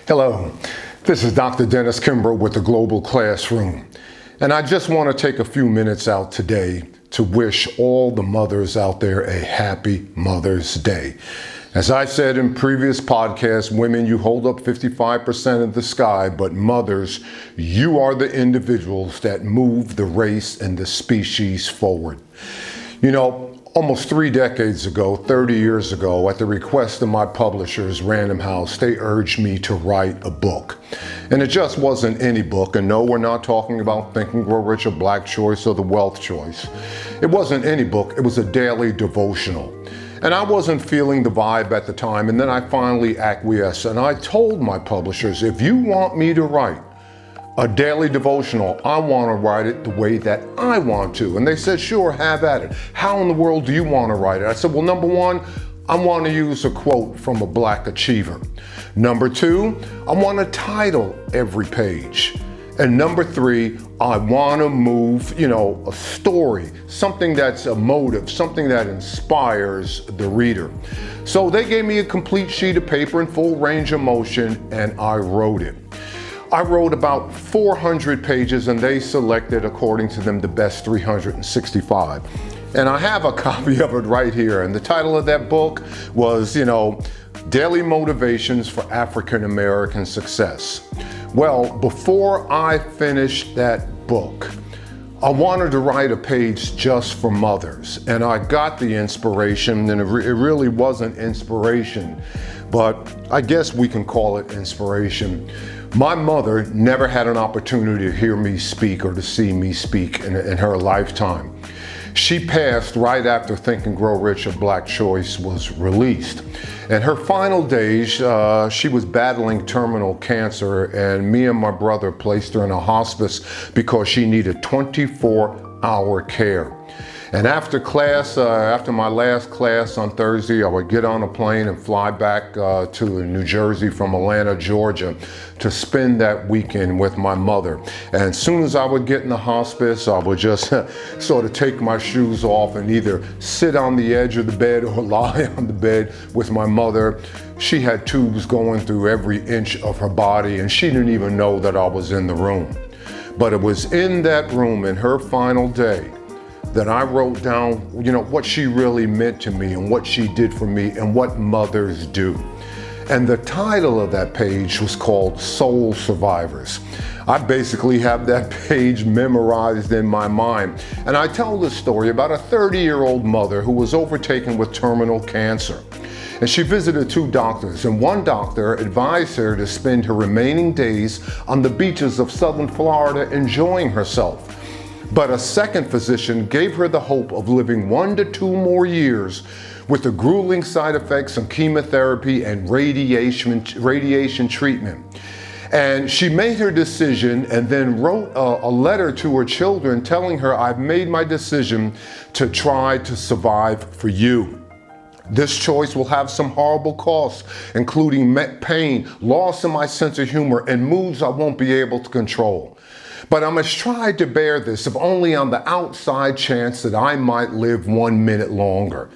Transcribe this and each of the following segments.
Hello, this is Dr. Dennis Kimbro with the Global Classroom, and I just want to take a few minutes out today to wish all the mothers out there a happy Mother's Day. As I said in previous podcasts, women, you hold up 55% of the sky, but mothers, you are the individuals that move the race and the species forward. You know, almost 3 decades ago, 30 years ago, at the request of my publishers, Random House, they urged me to write a book. And it just wasn't any book. And no, we're not talking about Think and Grow Rich or Black Choice or The Wealth Choice. It wasn't any book. It was a daily devotional. And I wasn't feeling the vibe at the time. And then I finally acquiesced. And I told my publishers, if you want me to write a daily devotional, I want to write it the way that I want to. And they said, sure, have at it. How in the world do you want to write it? I said, well, number one, I want to use a quote from a Black achiever. Number two, I want to title every page. And number three, I want to move, a story, something that's emotive, something that inspires the reader. So they gave me a complete sheet of paper in full range of motion, and I wrote it. I wrote about 400 pages, and they selected, according to them, the best 365. And I have a copy of it right here. And the title of that book was, Daily Motivations for African American Success. Well, before I finished that book, I wanted to write a page just for mothers. And I got the inspiration, and it really wasn't inspiration, but I guess we can call it inspiration. My mother never had an opportunity to hear me speak or to see me speak in her lifetime. She passed right after Think and Grow Rich, A Black Choice was released. In her final days, she was battling terminal cancer, and me and my brother placed her in a hospice because she needed 24-hour care. And after class, after my last class on Thursday, I would get on a plane and fly back to New Jersey from Atlanta, Georgia, to spend that weekend with my mother. And as soon as I would get in the hospice, I would just sort of take my shoes off and either sit on the edge of the bed or lie on the bed with my mother. She had tubes going through every inch of her body, and she didn't even know that I was in the room. But it was in that room, in her final day, that I wrote down, what she really meant to me and what she did for me and what mothers do. And the title of that page was called Soul Survivors. I basically have that page memorized in my mind. And I tell this story about a 30-year-old mother who was overtaken with terminal cancer. And she visited 2 doctors, and one doctor advised her to spend her remaining days on the beaches of southern Florida enjoying herself. But a second physician gave her the hope of living 1 to 2 more years with the grueling side effects of chemotherapy and radiation treatment. And she made her decision and then wrote a letter to her children telling her, I've made my decision to try to survive for you. This choice will have some horrible costs, including pain, loss of my sense of humor, and moods I won't be able to control. But I must try to bear this, if only on the outside chance that I might live 1 minute longer.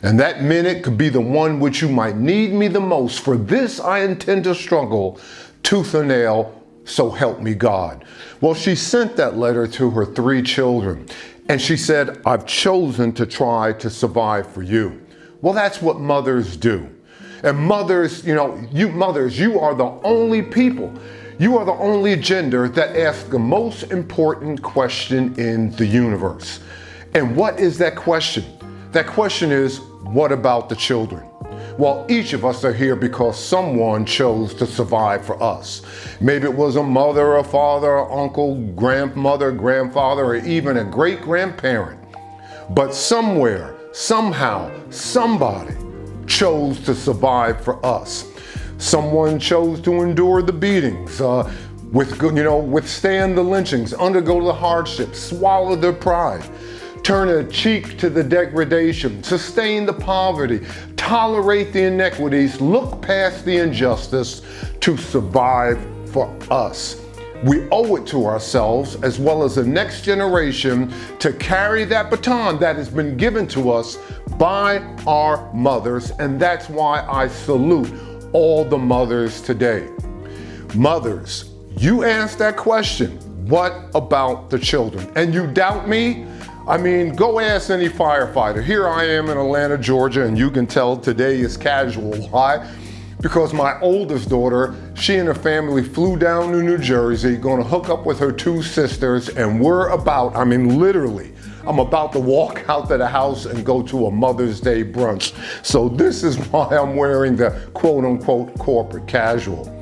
And that minute could be the one which you might need me the most. For this I intend to struggle tooth and nail, so help me God. Well, she sent that letter to her 3 children. And she said, I've chosen to try to survive for you. Well, that's what mothers do. And mothers, you are the only people. You are the only gender that asks the most important question in the universe. And what is that question? That question is, what about the children? Well, each of us are here because someone chose to survive for us. Maybe it was a mother, a father, an uncle, grandmother, grandfather, or even a great-grandparent. But somewhere, somehow, somebody chose to survive for us. Someone chose to endure the beatings, withstand the lynchings, undergo the hardships, swallow their pride, turn a cheek to the degradation, sustain the poverty, tolerate the inequities, look past the injustice to survive for us. We owe it to ourselves as well as the next generation to carry that baton that has been given to us by our mothers, and that's why I salute all the mothers today. Mothers, you asked that question, what about the children? And you doubt me? I mean, go ask any firefighter. Here I am in Atlanta, Georgia, and you can tell today is casual. Why? Because my oldest daughter, she and her family flew down to New Jersey, going to hook up with her two sisters, and literally, I'm about to walk out to the house and go to a Mother's Day brunch. So this is why I'm wearing the quote unquote corporate casual.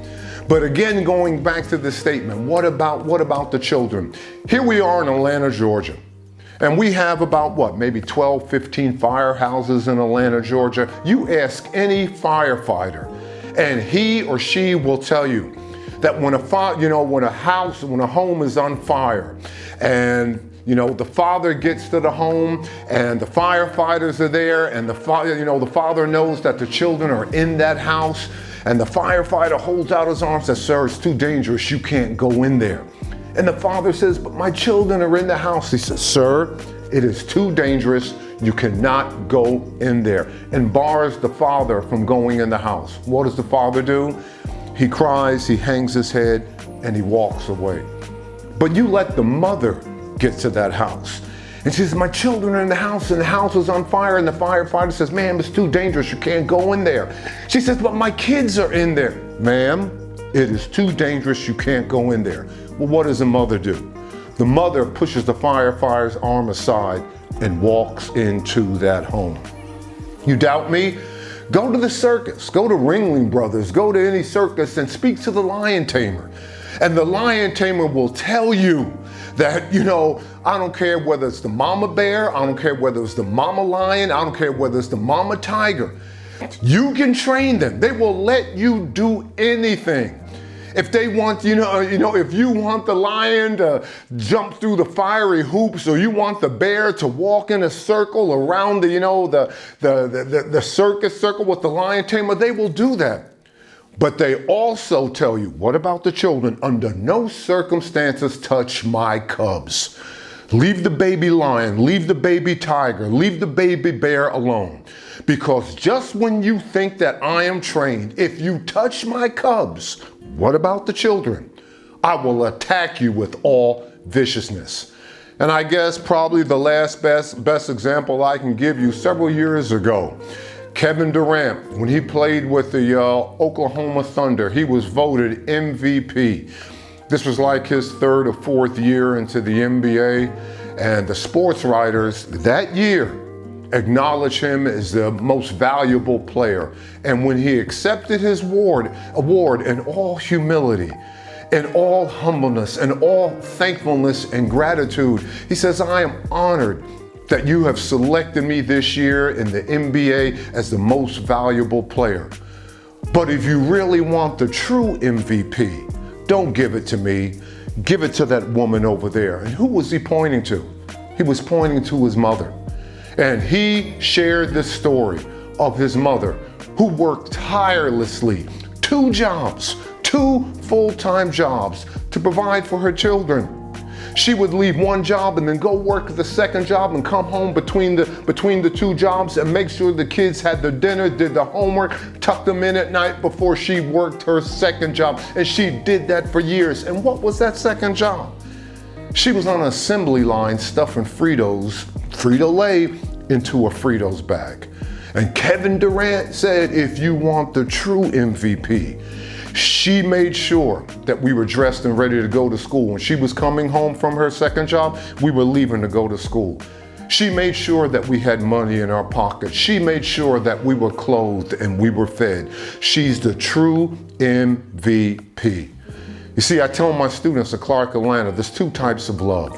But again, going back to the statement, what about the children? Here we are in Atlanta, Georgia. And we have about maybe 12, 15 firehouses in Atlanta, Georgia. You ask any firefighter, and he or she will tell you that when a home is on fire, and the father gets to the home, and the firefighters are there, and the father knows that the children are in that house, and the firefighter holds out his arms and says, "Sir, it's too dangerous. You can't go in there." And the father says, "But my children are in the house." He says, "Sir, it is too dangerous. You cannot go in there," and bars the father from going in the house. What does the father do? He cries, he hangs his head, and he walks away. But you let the mother get to that house. And she says, "My children are in the house, and the house is on fire." And the firefighter says, "Ma'am, it's too dangerous. You can't go in there." She says, "But my kids are in there." "Ma'am, it is too dangerous. You can't go in there." Well, what does the mother do? The mother pushes the firefighter's arm aside and walks into that home. You doubt me? Go to the circus. Go to Ringling Brothers. Go to any circus and speak to the lion tamer. And the lion tamer will tell you that, I don't care whether it's the mama bear, I don't care whether it's the mama lion, I don't care whether it's the mama tiger. You can train them. They will let you do anything. If they want, if you want the lion to jump through the fiery hoops, or you want the bear to walk in a circle around the circus circle with the lion tamer, they will do that. But they also tell you, what about the children? Under no circumstances touch my cubs. Leave the baby lion, leave the baby tiger, leave the baby bear alone. Because just when you think that I am trained, if you touch my cubs, what about the children? I will attack you with all viciousness. And I guess probably the best example I can give you, several years ago, Kevin Durant, when he played with the Oklahoma Thunder, he was voted MVP. This was like his third or fourth year into the NBA, and the sports writers that year acknowledged him as the most valuable player. And when he accepted his award in all humility, in all humbleness, and all thankfulness and gratitude, he says, "I am honored that you have selected me this year in the NBA as the most valuable player. But if you really want the true MVP, don't give it to me. Give it to that woman over there." And who was he pointing to? He was pointing to his mother. And he shared the story of his mother, who worked tirelessly, 2 jobs, 2 full-time jobs to provide for her children. She would leave one job and then go work the second job and come home between the 2 jobs and make sure the kids had their dinner, did the homework, tucked them in at night before she worked her second job. And she did that for years. And what was that second job? She was on an assembly line stuffing Frito-Lay into a Fritos bag. And Kevin Durant said, if you want the true MVP, she made sure that we were dressed and ready to go to school. When she was coming home from her second job, we were leaving to go to school. She made sure that we had money in our pockets. She made sure that we were clothed and we were fed. She's the true MVP. You see, I tell my students at Clark Atlanta, there's 2 types of love.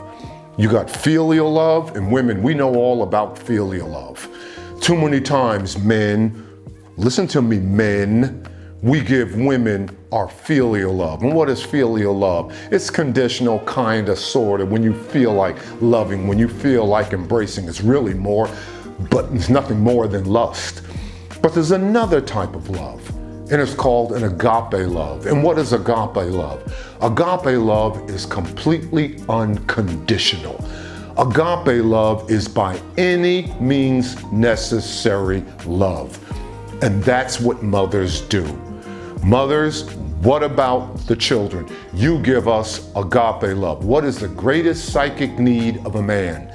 You got filial love, and women, we know all about filial love. Too many times, men, listen to me, men, we give women our filial love. And what is filial love? It's conditional, kind of, sort of, when you feel like loving, when you feel like embracing. It's really more, but it's nothing more than lust. But there's another type of love, and it's called an agape love. And what is agape love? Agape love is completely unconditional. Agape love is by any means necessary love. And that's what mothers do. Mothers What about the children? You give us agape love. What is the greatest psychic need of a man?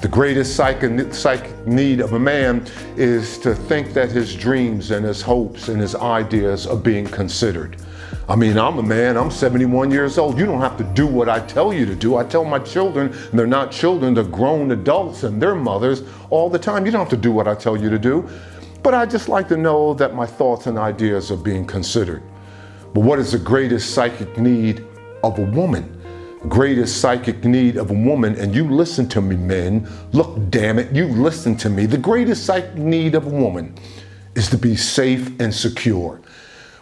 The greatest psychic need of a man is to think that his dreams and his hopes and his ideas are being considered. I mean, I'm a man, I'm 71 years old. You don't have to do what I tell you to do. I tell my children, and they're not children, they're grown adults and their mothers all the time. You don't have to do what I tell you to do. But I just like to know that my thoughts and ideas are being considered. But what is the greatest psychic need of a woman? Greatest psychic need of a woman, and you listen to me, men. Look, damn it, you listen to me. The greatest psychic need of a woman is to be safe and secure.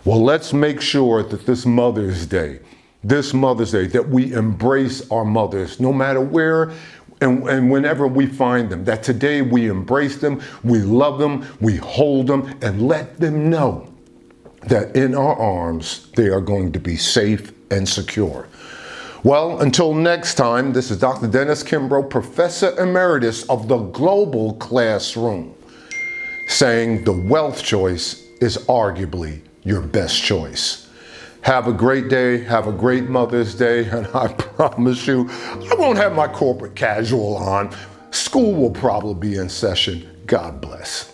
Well, let's make sure that this Mother's Day, that we embrace our mothers, no matter where and whenever we find them, that today we embrace them, we love them, we hold them, and let them know that in our arms, they are going to be safe and secure. Well, until next time, this is Dr. Dennis Kimbro, Professor Emeritus of the Global Classroom, saying the wealth choice is arguably your best choice. Have a great day, have a great Mother's Day, and I promise you, I won't have my corporate casual on. School will probably be in session. God bless.